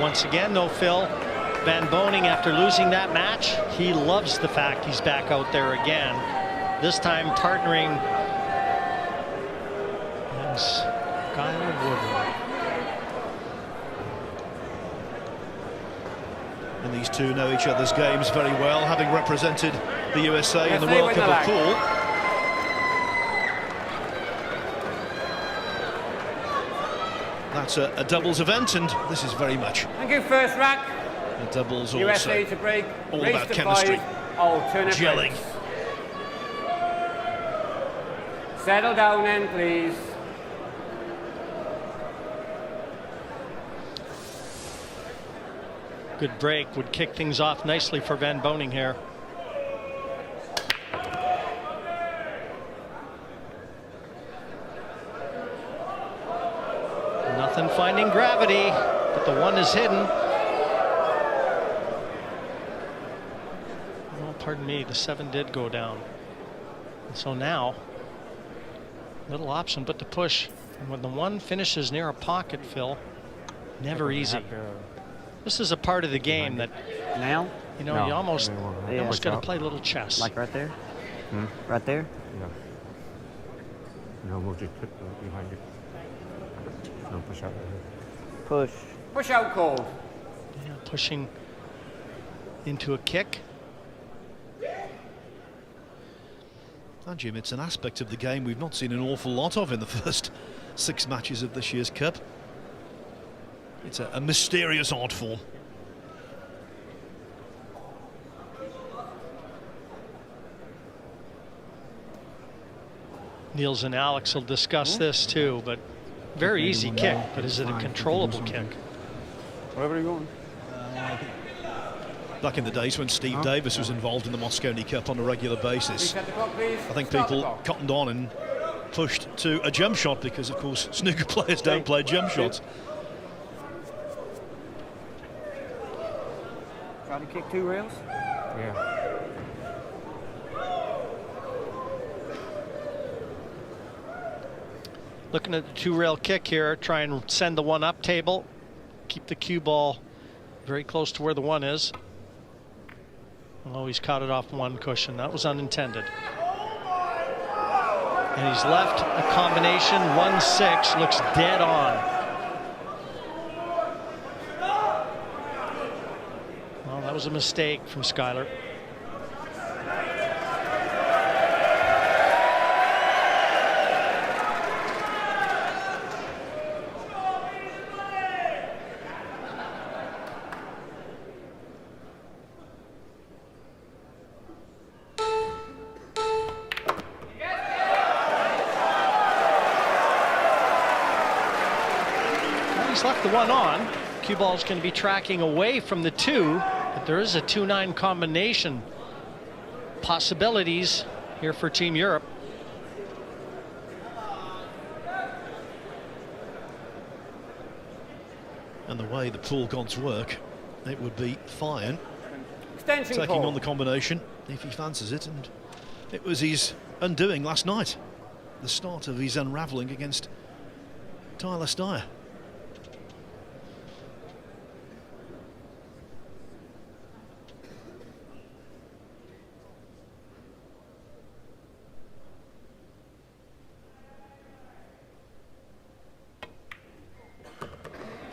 once again, though, Phil, Van Boening, after losing that match, he loves the fact he's back out there again. This time partnering as Woodward. And these two know each other's games very well, having represented the USA in the World Cup of Pool. That's a doubles event, and this is very much. Thank you, first rack. The doubles USA also to break. all Race about to chemistry, 5. Alternate gelling. breaks. Settle down then, please. Good break would kick things off nicely for Van Boening here. Nothing finding gravity, but the one is hidden. Oh, pardon me, the 7 did go down. And so now, little option but to push. And when the 1 finishes near a pocket, Phil, never easy. This is a part of the game that, now, you know, you almost got to play a little chess. like right there. Right there. Yeah. No, we'll just put behind it. No, push out. Push. Push out cold. Yeah, pushing into a kick. And Jim, it's an aspect of the game we've not seen an awful lot of in the first 6 matches of this year's Cup. It's a mysterious art form. Niels and Alex will discuss this too, but very easy kick, but is it a controllable kick? Wherever you're going. Back in the days when Steve Davis was involved in the Mosconi Cup on a regular basis, Reset the clock, please. I think Start the people clock. cottoned on and pushed to a jump shot because, of course, snooker players don't play jump shots. Try to kick 2 rails. Yeah. Looking at the 2-rail kick here, try and send the 1 up table, keep the cue ball very close to where the 1 is. Oh, he's caught it off 1 cushion. That was unintended. And he's left a combination 1-6, looks dead on. Well, that was a mistake from Schuyler. He's left the 1 on. Cue ball's going to be tracking away from the 2, but there is a 2-9 combination possibilities here for Team Europe. And the way the pool gods work, it would be Feijen Extension taking call. on the combination if he fancies it, and it was his undoing last night. The start of his unravelling against Tyler Steyer.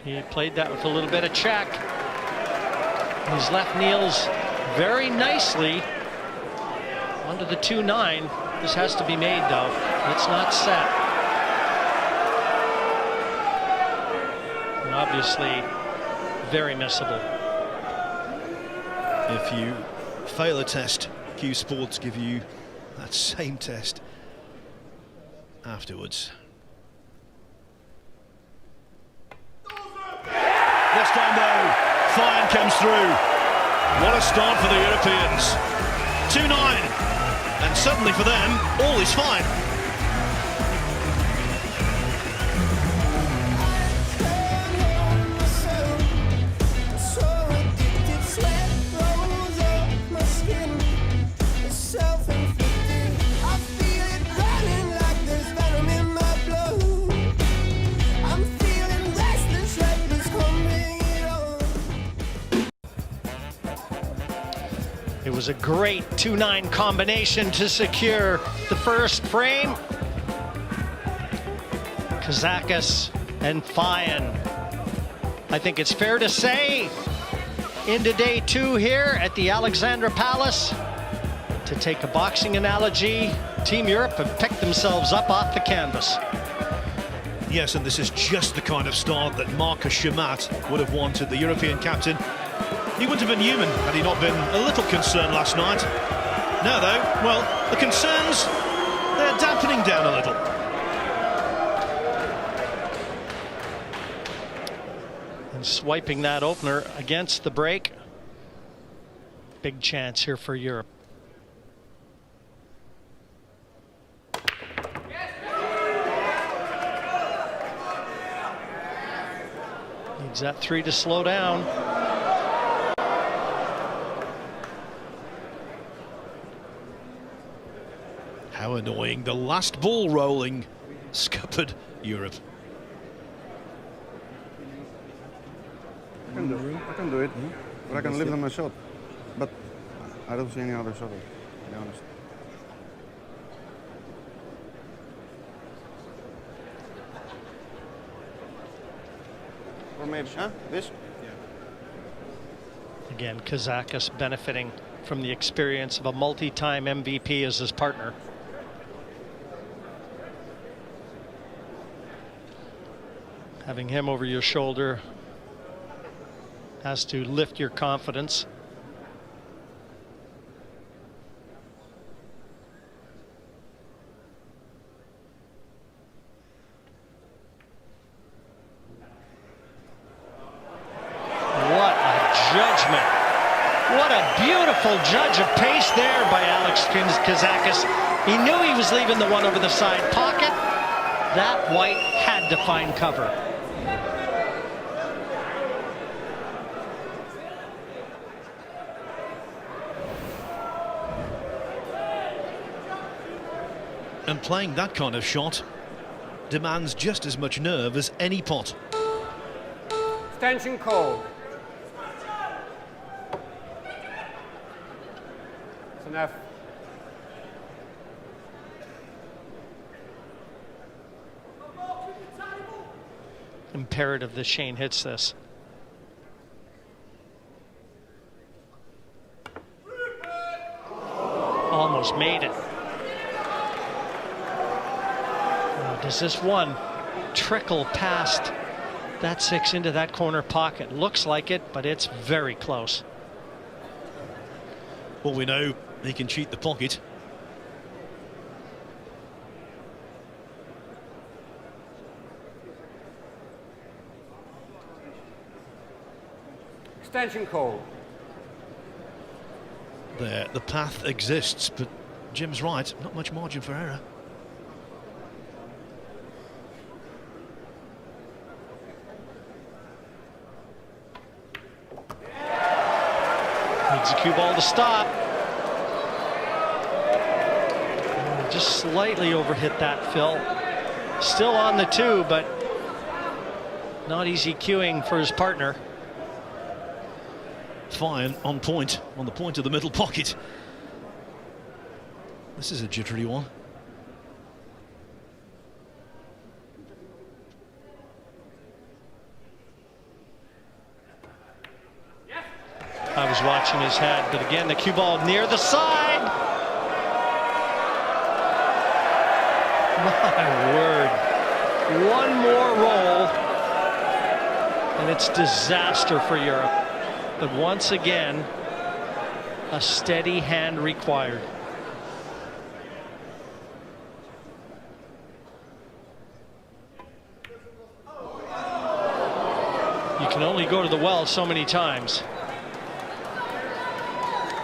He played that with a little bit of check. He's left Niels very nicely under the 2-9. This has to be made though. It's not set. And obviously very missable. If you fail a test, Q Sports give you that same test afterwards. This time though, Feijen comes through. What a start for the Europeans. 2-9, and suddenly for them, all is fine. It was a great 2-9 combination to secure the first frame. Kazakis and Feijen. I think it's fair to say, into day 2 here at the Alexandra Palace, to take a boxing analogy, Team Europe have picked themselves up off the canvas. Yes, and this is just the kind of start that Marcus Shamat would have wanted, the European captain. He wouldn't have been human had he not been a little concerned last night. Now, though, well, the concerns, they're dampening down a little. And swiping that opener against the break. Big chance here for Europe. Needs that 3 to slow down. How annoying. The last ball rolling scuppered Europe. I can do it, but I can live on my shot. But I don't see any other shot, to be honest. Or maybe, this? Again, Kazakis benefiting from the experience of a multi-time MVP as his partner. Having him over your shoulder has to lift your confidence. What a judgment. What a beautiful judge of pace there by Alex Kazakis. He knew he was leaving the one over the side pocket. That white had to find cover. And playing that kind of shot demands just as much nerve as any pot. Extension called. That's enough. Imperative that Shane hits this. Almost made it. Does this one trickle past that 6 into that corner pocket? Looks like it, but it's very close. Well, we know he can cheat the pocket. Extension called. There, the path exists, but Jim's right, not much margin for error. Needs a cue ball to stop. Just slightly overhit that, Phil. Still on the 2, but not easy cueing for his partner. Feijen on point, on the point of the middle pocket. This is a jittery one. I was watching his head, but again, the cue ball near the side. My word. One more roll, and it's disaster for Europe. But once again, a steady hand required. You can only go to the well so many times.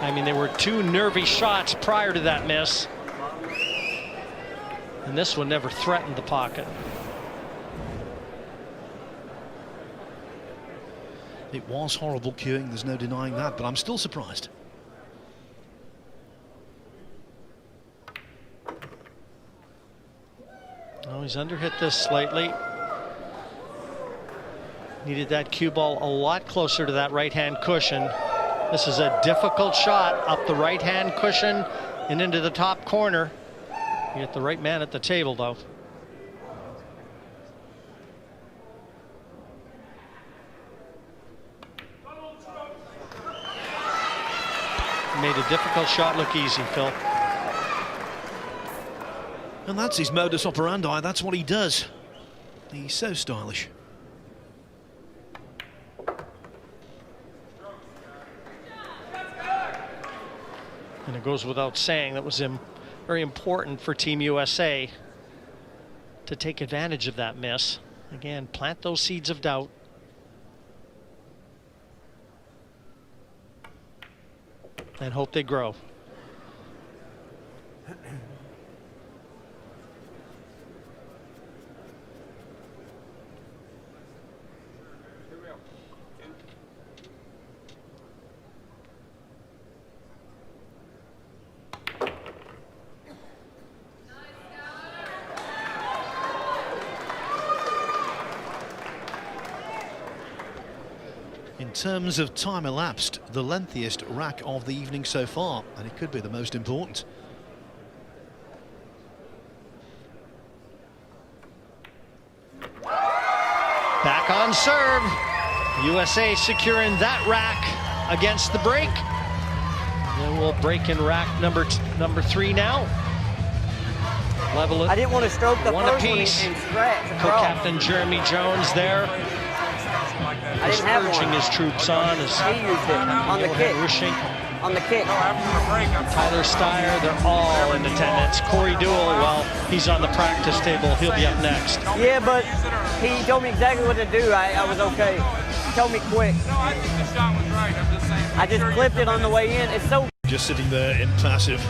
I mean, there were 2 nervy shots prior to that miss. And this one never threatened the pocket. It was horrible cueing, there's no denying that, but I'm still surprised. Oh, he's underhit this slightly. Needed that cue ball a lot closer to that right-hand cushion. This is a difficult shot up the right-hand cushion and into the top corner. You get the right man at the table, though. Made a difficult shot look easy, Phil. And that's his modus operandi. That's what he does. He's so stylish. And it goes without saying that was very important for Team USA to take advantage of that miss. Again, plant those seeds of doubt. And hope they grow. In terms of time elapsed, the lengthiest rack of the evening so far, and it could be the most important. Back on serve. USA securing that rack against the break. Then we'll break in rack number 3 now. Level it. I didn't want to stroke the one first one apiece. and scratch across. Co-captain Jeremy Jones there. I didn't have Urging one. his troops on as He used it on the kick. Rushing. On the kick. Tyler Steyer, they're all in attendance. Corey Deuel, well, he's on the practice table. He'll be up next. Yeah, but he told me exactly what to do. I was okay. He told me quick. No, I think the shot was right. I'm just saying. I just clipped it on the way in. It's so. Just sitting there impassive.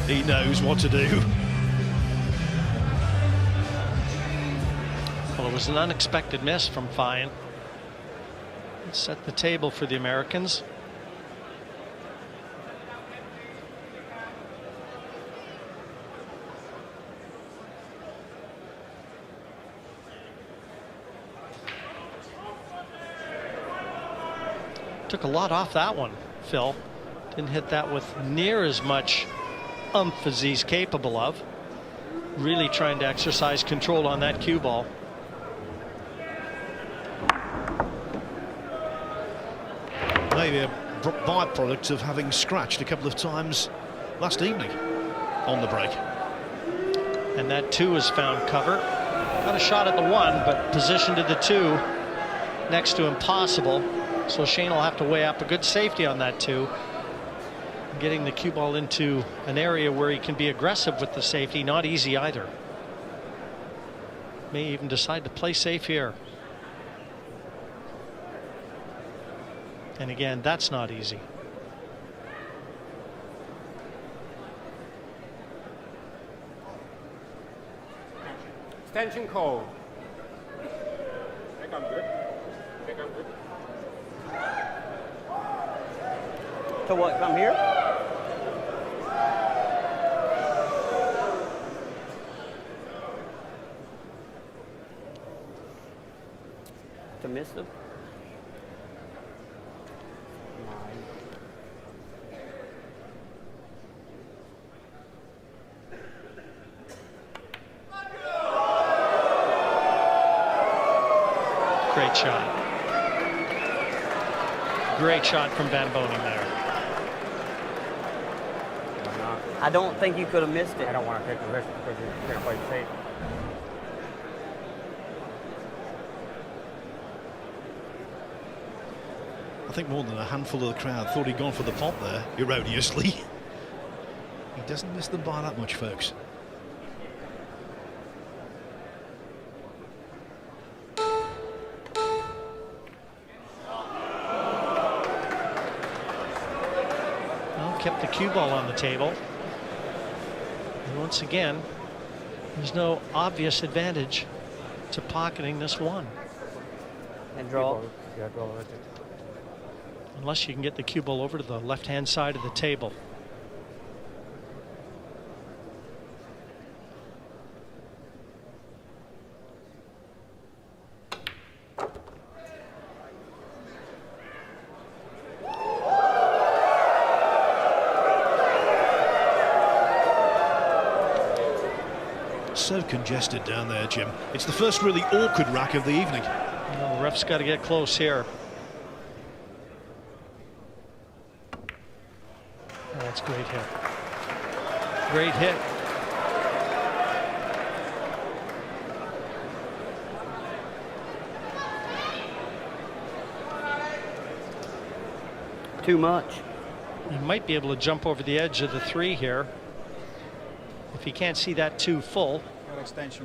He knows what to do. Well, it was an unexpected miss from Feijen. It set the table for the Americans. Took a lot off that one, Phil. Didn't hit that with near as much oomph as he's capable of. Really trying to exercise control on that cue ball. Maybe a byproduct of having scratched a couple of times last evening on the break. And that 2 has found cover. Got a shot at the 1, but positioned to the 2 next to impossible. So Shane will have to weigh up a good safety on that 2. Getting the cue ball into an area where he can be aggressive with the safety, not easy either. May even decide to play safe here. And again, that's not easy. Extension call. I think I'm good. I think I'm good. To what? Come here? To miss them? Great shot. Great shot from Van Boening there. I don't think you could have missed it. I don't want to take the risk because you're going to play safe. I think more than a handful of the crowd thought he'd gone for the pot there, erroneously. He doesn't miss them by that much, folks. Well, kept the cue ball on the table. And once again, there's no obvious advantage to pocketing this 1. And draw. Yeah, draw right there. Unless you can get the cue ball over to the left-hand side of the table. so congested down there, Jim. It's the first really awkward rack of the evening. Well, the ref's got to get close here. Oh, that's a great hit. Great hit. Too much. He might be able to jump over the edge of the 3 here. If he can't see that 2 full,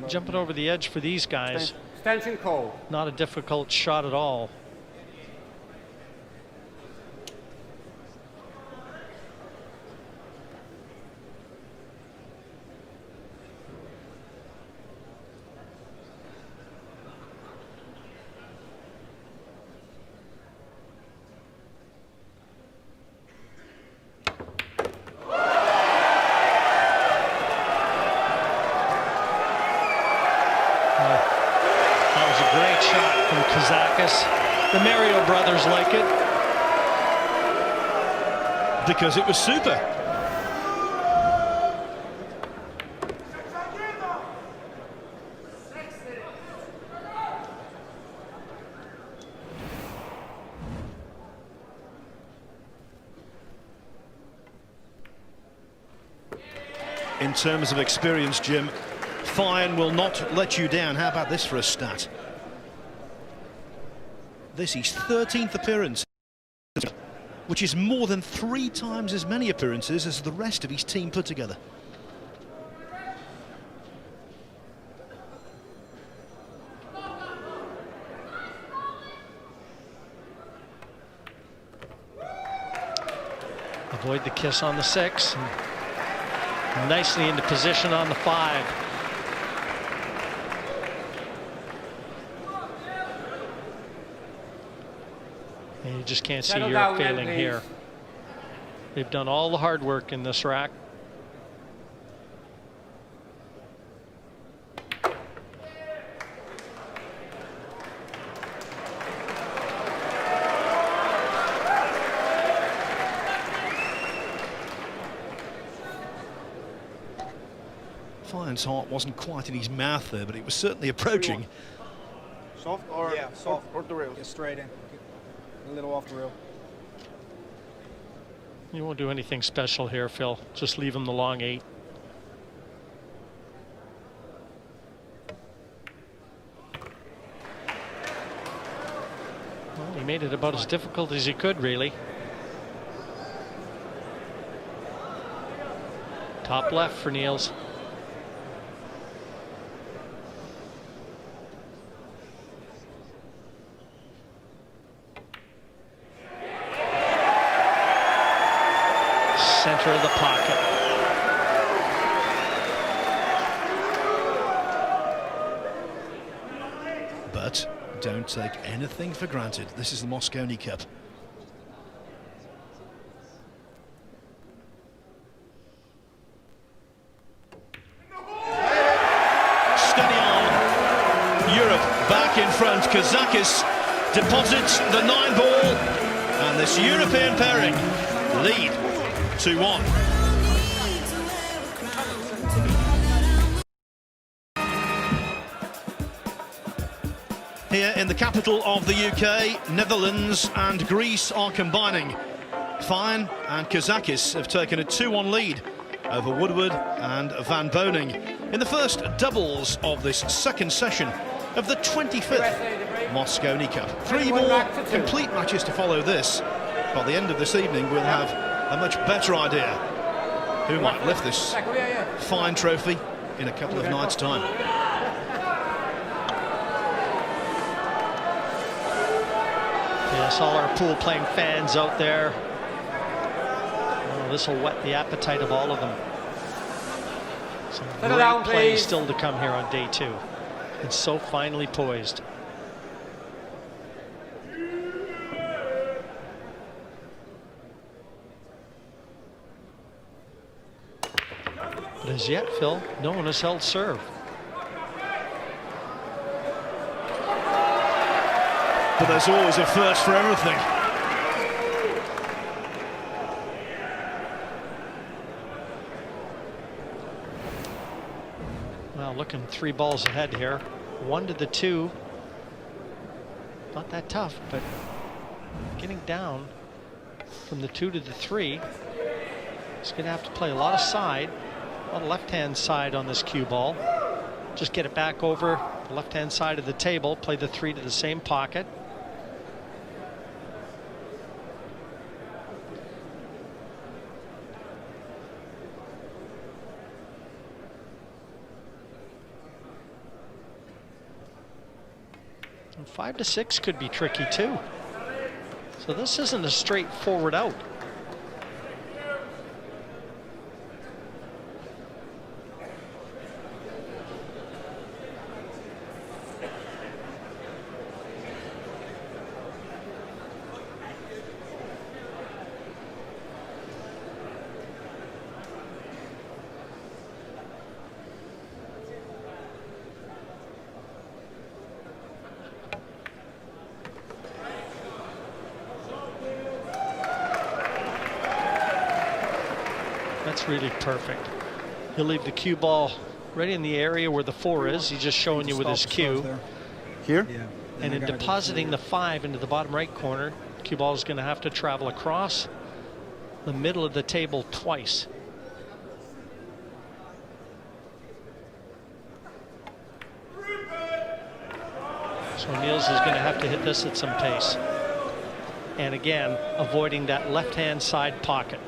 jumping over the edge for these guys, Extension called. not a difficult shot at all. That was a great shot from Kazakis. The Mario brothers like it. Because it was super. In terms of experience, Jim, Feijen will not let you down. How about this for a stat? This is 13th appearance, which is more than 3 times as many appearances as the rest of his team put together. Avoid the kiss on the 6. And nicely into position on the 5. And you just can't see Settle Europe down then, failing please. here. They've done all the hard work in this rack. Feijen's heart wasn't quite in his mouth there, but it was certainly approaching. Soft or soft or the rails? Get straight in. A little off the rail. You won't do anything special here, Phil. Just leave him the long 8. Well, he made it about as difficult as he could, really. Top left for Niels. Center of the pocket. But don't take anything for granted. This is the Mosconi Cup. Steady on. Europe back in front. Kazakis deposits the 9 ball. And this European pairing lead 2-1. Here in the capital of the UK, Netherlands and Greece are combining. Feijen and Kazakis have taken a 2-1 lead over Woodward and Van Boening in the first doubles of this second session of the 25th Mosconi Cup. 3 more complete matches to follow this. By the end of this evening, we'll have a much better idea who might lift this fine trophy in a couple of nights' time. Yes, all our pool playing fans out there. Oh, this will whet the appetite of all of them. Some Settle great down, play please. still to come here on day 2. It's so finely poised. But as yet, Phil, no one has held serve. But there's always a first for everything. Well, looking 3 balls ahead here. 1 to the 2. Not that tough, but getting down from the 2 to the 3. He's going to have to play a lot of side, a lot of left-hand side on this cue ball. Just get it back over the left-hand side of the table, play the 3 to the same pocket. And 5 to 6 could be tricky too. So this isn't a straightforward out. That's really perfect. He'll leave the cue ball right in the area where the 4 is. He's just showing you with his cue. Here? Yeah. And in depositing the 5 into the bottom right corner, cue ball is going to have to travel across the middle of the table twice. So Niels is going to have to hit this at some pace. And again, avoiding that left-hand side pocket.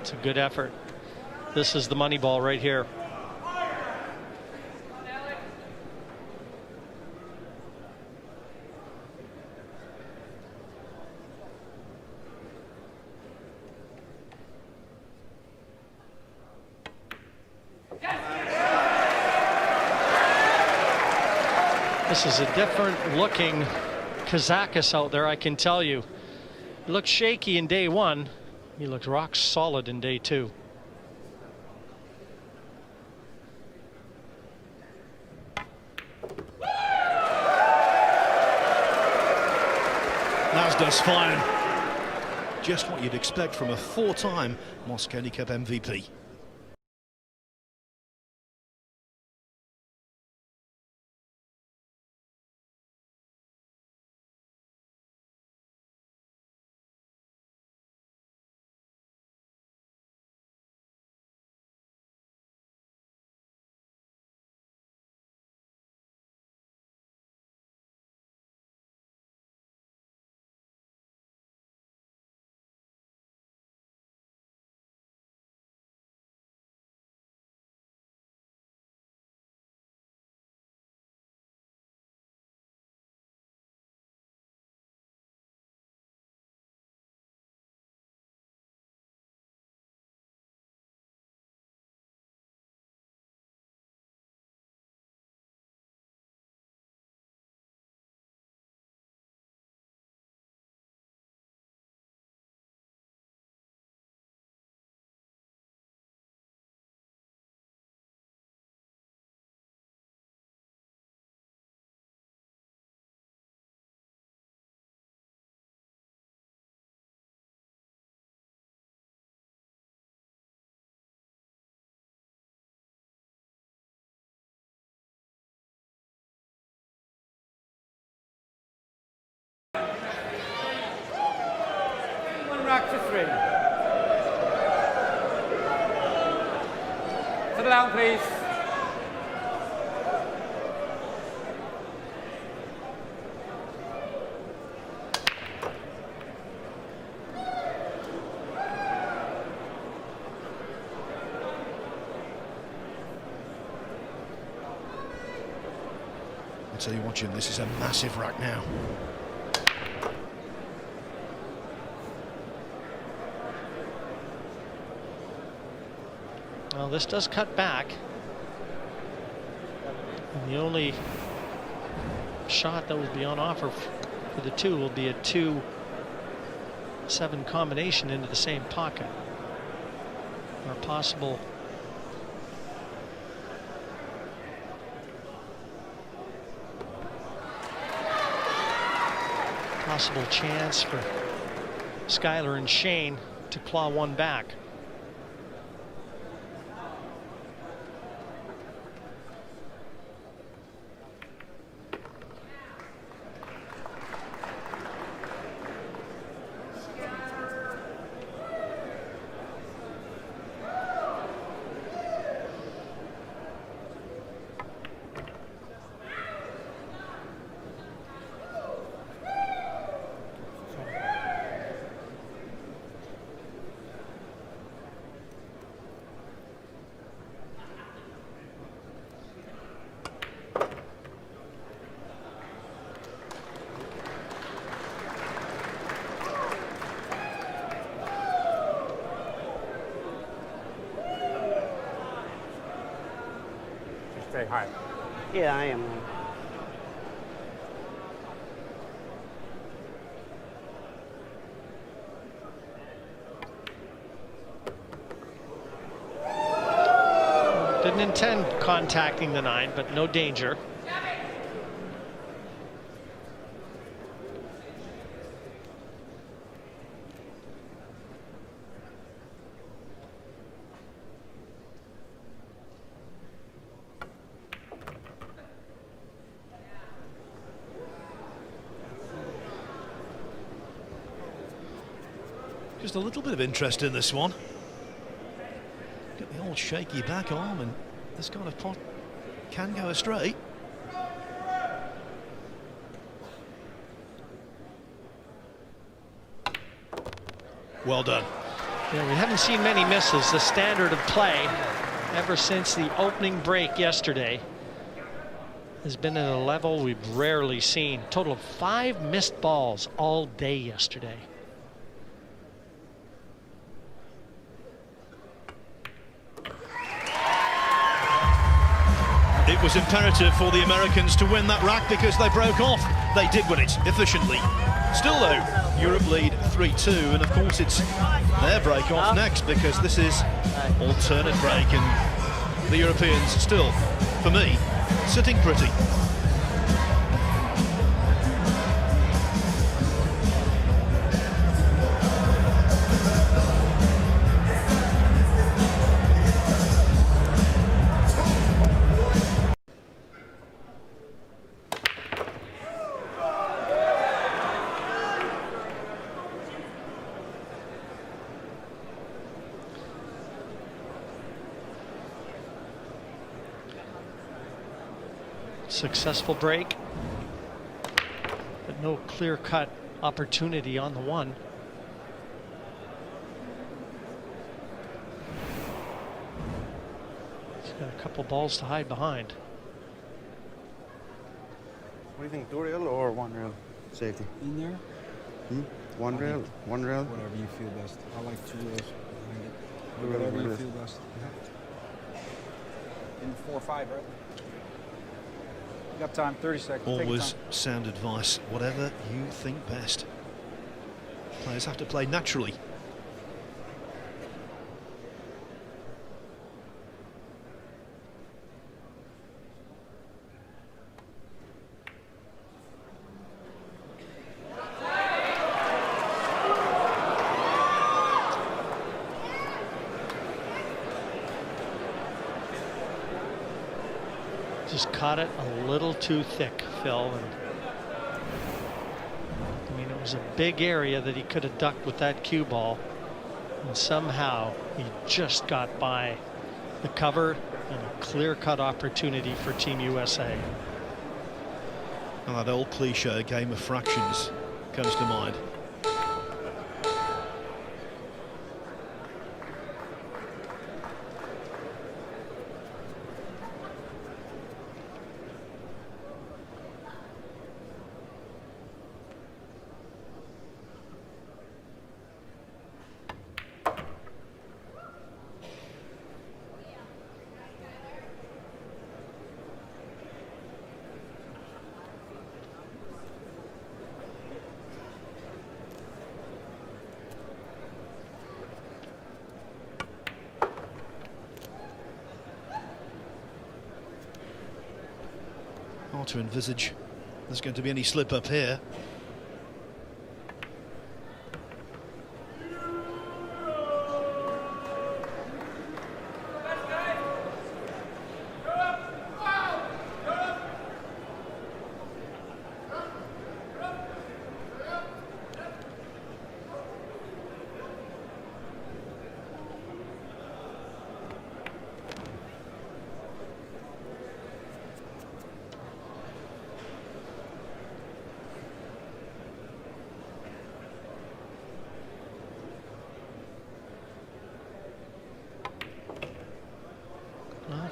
It's a good effort. This is the money ball right here. This is a different looking Kazakis out there, I can tell you. He looked shaky in day 1. He looked rock solid in day 2. Nasdaq's Feijen. Just what you'd expect from a 4-time Mosconi Cup MVP. Rack to 3. Settle down, please. I'll tell you what, Jim, this is a massive rack now. Well, this does cut back. And the only shot that would be on offer for the 2 will be a 2-7 combination into the same pocket. Or possible chance for Skyler and Shane to claw one back. Stay high. Yeah, I am. Didn't intend contacting the 9, but no danger. Just a little bit of interest in this one. Got the old shaky back arm, and this kind of pot can go astray. Well done. Yeah, we haven't seen many misses. The standard of play ever since the opening break yesterday has been at a level we've rarely seen. Total of 5 missed balls all day yesterday. It was imperative for the Americans to win that rack because they broke off. They did win it efficiently. Still though, Europe lead 3-2, and of course it's their break off next, because this is alternate break, and the Europeans still, for me, sitting pretty. Successful break, but no clear-cut opportunity on the 1. He's got a couple balls to hide behind. What do you think, 2 rail or 1 rail safety? In there? 1 rail, 1 rail. Whatever you feel best. I like 2 rails. Whatever Whatever you it is. feel best. In 4-5, right? You got time, 30 seconds. Take your Always time. sound advice, whatever you think best. Players have to play naturally. Just caught it a little too thick, Phil. And I mean, it was a big area that he could have ducked with that cue ball, and somehow he just got by the cover, and a clear-cut opportunity for Team USA. And that old cliche game of fractions comes to mind. hard to envisage there's going to be any slip up here.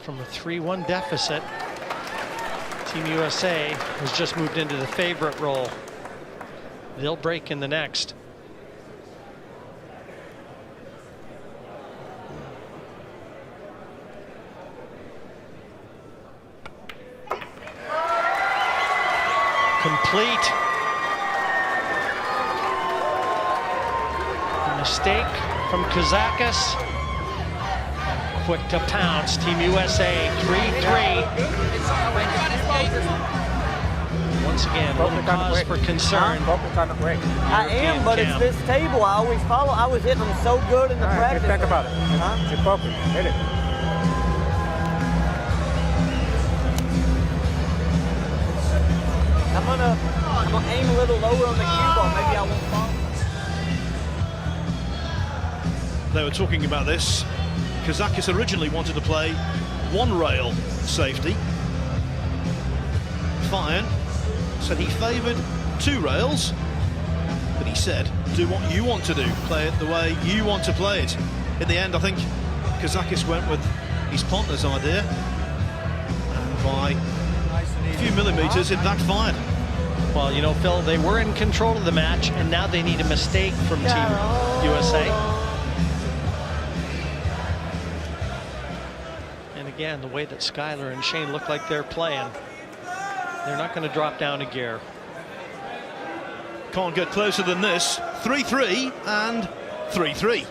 From a 3-1 deficit, Team USA has just moved into the favorite role. They'll break in the next. Complete. A mistake from Kazakis. Quick to pounce. Team USA 3-3. Once again, a little cause for concern. I am, but it's this table. I always follow. I was hitting them so good in the practice. Think about it. Huh? Just focus. Hit it. I'm gonna aim a little lower on the cue ball. Maybe I won't fall. They were talking about this. Kazakis originally wanted to play one rail safety. Feijen said he favoured 2 rails, but he said, do what you want to do, play it the way you want to play it. In the end, I think Kazakis went with his partner's idea, and by a few millimetres it backfired. Well, you know, Phil, they were in control of the match, and now they need a mistake from Team USA. Again, the way that Skylar and Shane look like they're playing, they're not going to drop down a gear. Can't get closer than this. 3-3 and 3-3.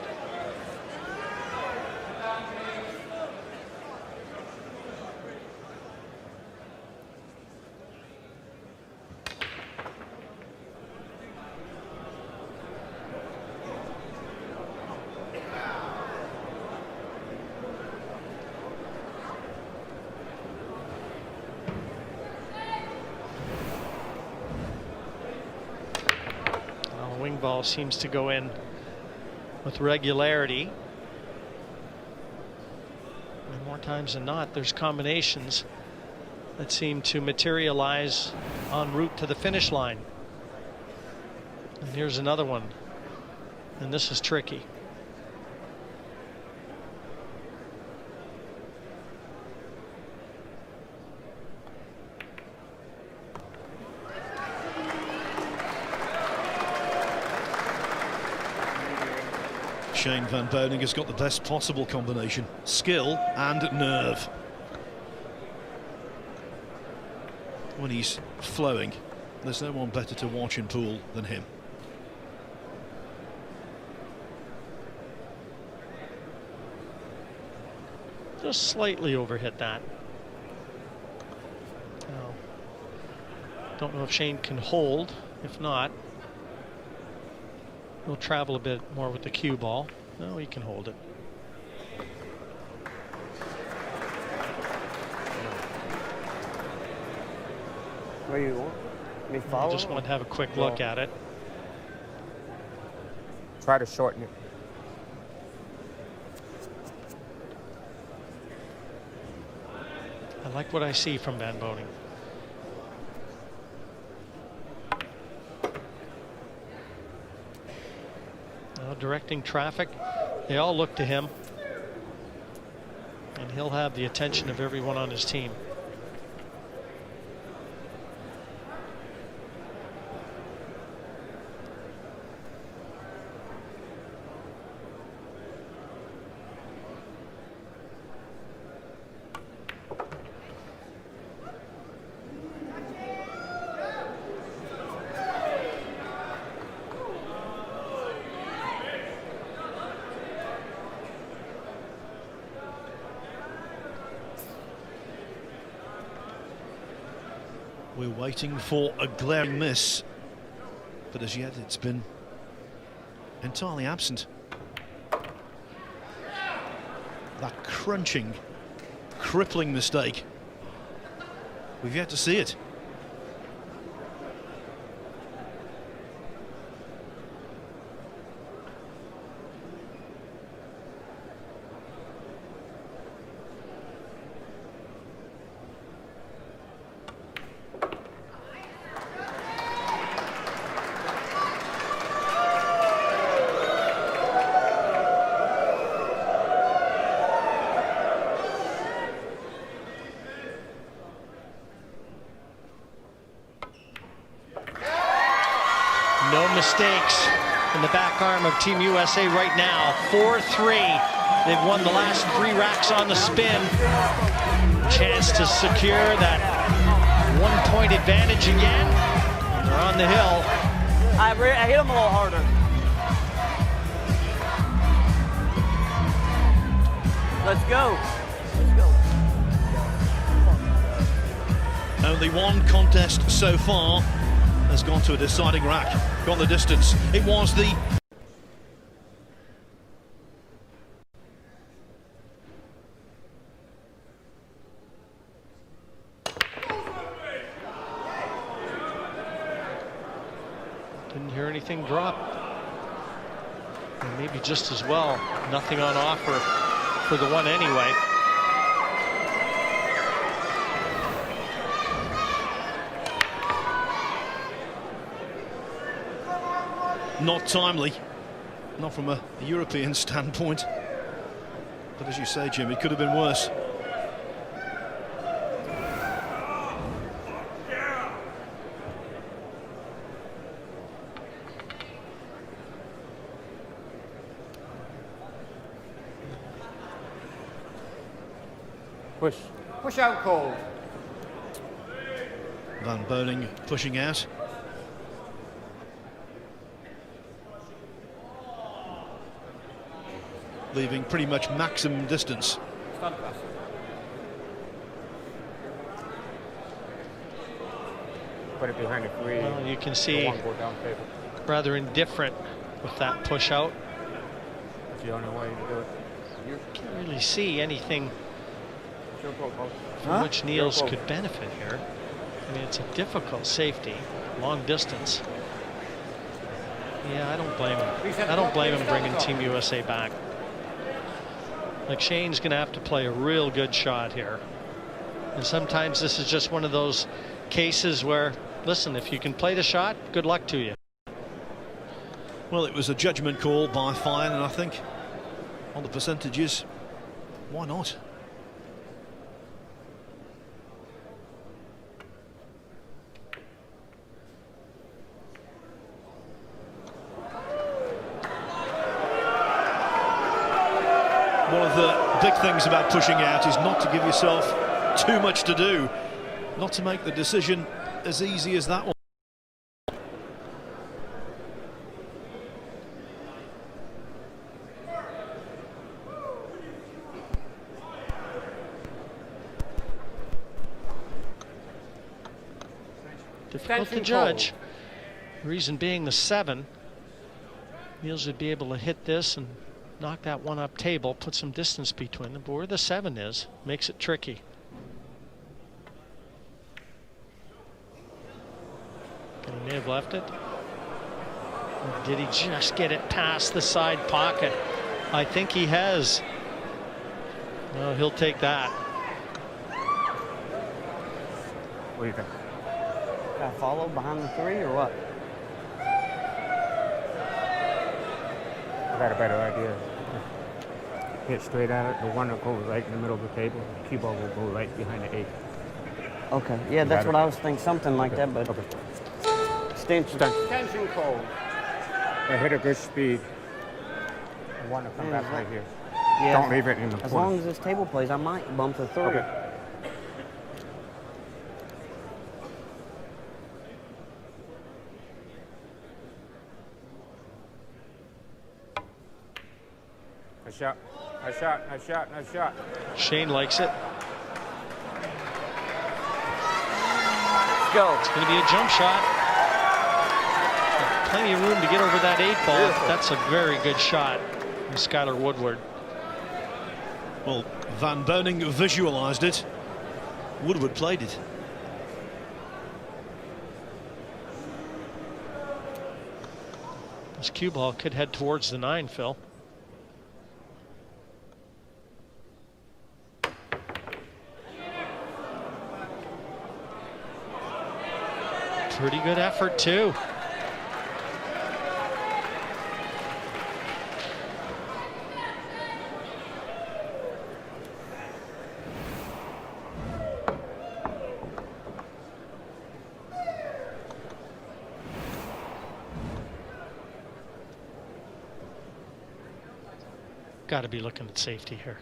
Wing ball seems to go in with regularity. And more times than not, there's combinations that seem to materialize en route to the finish line. And here's another one. And this is tricky. Shane van Boening has got the best possible combination, skill and nerve. When he's flowing, there's no one better to watch in pool than him. Just slightly overhit that. Now, don't know if Shane can hold. If not, he'll travel a bit more with the cue ball. No, he can hold it. Where you want? Me follow? I just want to have a quick look at it. Try to shorten it. I like what I see from Van Boening. Now directing traffic, they all look to him, and he'll have the attention of everyone on his team. We're waiting for a glaring miss, but as yet it's been entirely absent. That crunching, crippling mistake, we've yet to see it. No mistakes in the back arm of Team USA right now. 4-3. They've won the last 3 racks on the spin. Chance to secure that 1-point advantage again. They're on the hill. I hit them a little harder. Let's go. Let's go. Only one contest so far has gone to a deciding rack, got the distance. It was the... Didn't hear anything drop. And maybe just as well, nothing on offer for the one anyway. Not timely, not from a European standpoint. But as you say, Jim, it could have been worse. Push. Push out call. Van Boening pushing out. Leaving pretty much maximum distance. Stand pass. Put it behind the 3. Well, you can see Go down table. rather indifferent with that push out. That's the only way to do it. You can't really see anything Sure, go, coach. from which Niels Go. could benefit here. I mean, it's a difficult safety, long distance. Yeah, I don't blame him. I don't blame him bringing Team USA back. Like, Shane's going to have to play a real good shot here. And sometimes this is just one of those cases where, listen, if you can play the shot, good luck to you. Well, it was a judgment call by Feijen, and I think on the percentages, why not? One of the big things about pushing out is not to give yourself too much to do, not to make the decision as easy as that one. Difficult to judge. Reason being the 7. Niels would be able to hit this and knock that one up table, put some distance between them, but where the 7 is makes it tricky. He may have left it. Or did he just get it past the side pocket? I think he has. No, he'll take that. What do you think? Can I follow behind the 3 or what? I got a better idea. Hit straight at it. The one will go right in the middle of the table. The cue ball will go right behind the 8. Okay, yeah, that's what I was thinking, something like that, but Okay. extension. Tension call. I hit a good speed. I want to come Man, back right here. Yeah. Don't leave it in the As corner. long as this table plays, I might bump the 3. Okay. Nice shot. Nice shot. Nice shot. Nice shot. Shane likes it. go. It's going to be a jump shot. Plenty of room to get over that 8 ball. Beautiful. That's a very good shot from Skylar Woodward. Well, Van Boening visualised it. Woodward played it. This cue ball could head towards the 9, Phil. Pretty good effort, too. Got to be looking at safety here.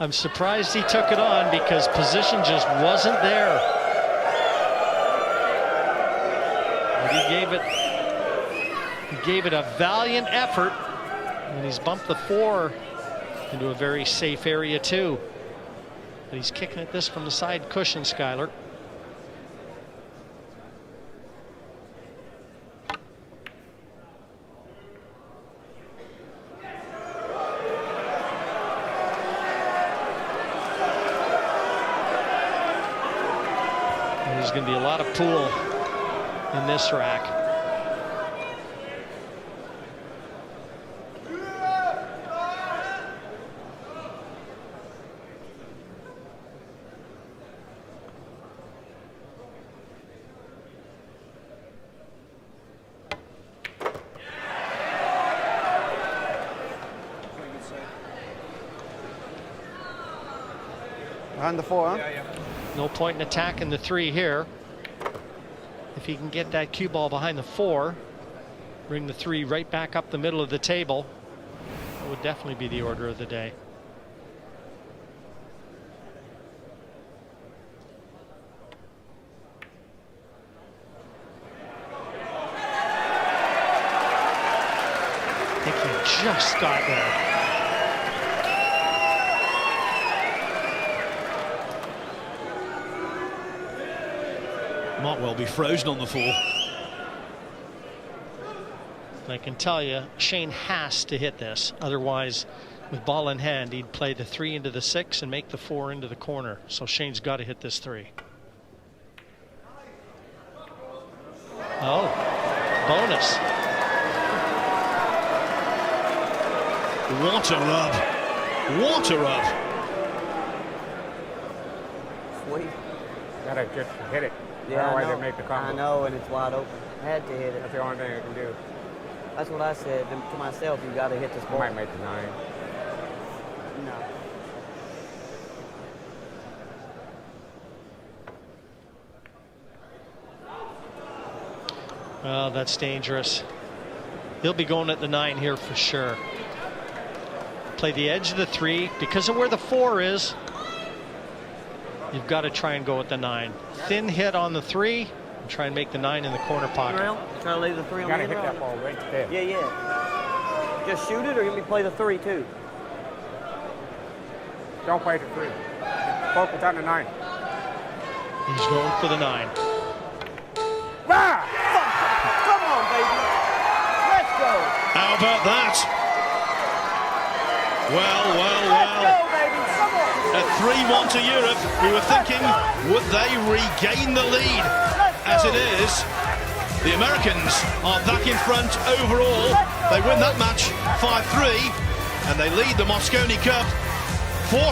I'm surprised he took it on because position just wasn't there. But he gave it a valiant effort, and he's bumped the 4 into a very safe area too. But he's kicking at this from the side cushion, Skylar. There's going to be a lot of pool in this rack. Behind the 4, huh? Yeah. No point in attacking the 3 here. If he can get that cue ball behind the 4, bring the 3 right back up the middle of the table, that would definitely be the order of the day. I think he just got there. Might well be frozen on the 4. I can tell you, Shane has to hit this. Otherwise, with ball in hand, he'd play the 3 into the 6 and make the 4 into the corner. So Shane's got to hit this 3. Oh, bonus. What a rub. What a rub. Sweet. Gotta just hit it. Yeah, Otherwise I know. they make the combo. I know, and it's wide open. Had to hit it. That's the only thing I can do. That's what I said to myself. You got to hit this I ball. might make the 9. No. Oh, that's dangerous. He'll be going at the 9 here for sure. Play the edge of the 3 because of where the 4 is. You've got to try and go at the 9. Thin hit on the 3 and try and make the 9 in the corner pocket. Try to leave the 3 You on gotta the hit end that ball right there. Yeah. Just shoot it, or you want me to play the 3 too? Don't play the 3. Focus on the 9. He's going for the 9. Ah! Come on, baby. Let's go. How about that? Well. Let's go, baby. Come on. At 3-1 to Europe, we were thinking, would they regain the lead? As it is, the Americans are back in front overall. They win that match 5-3, and they lead the Mosconi Cup 4-3.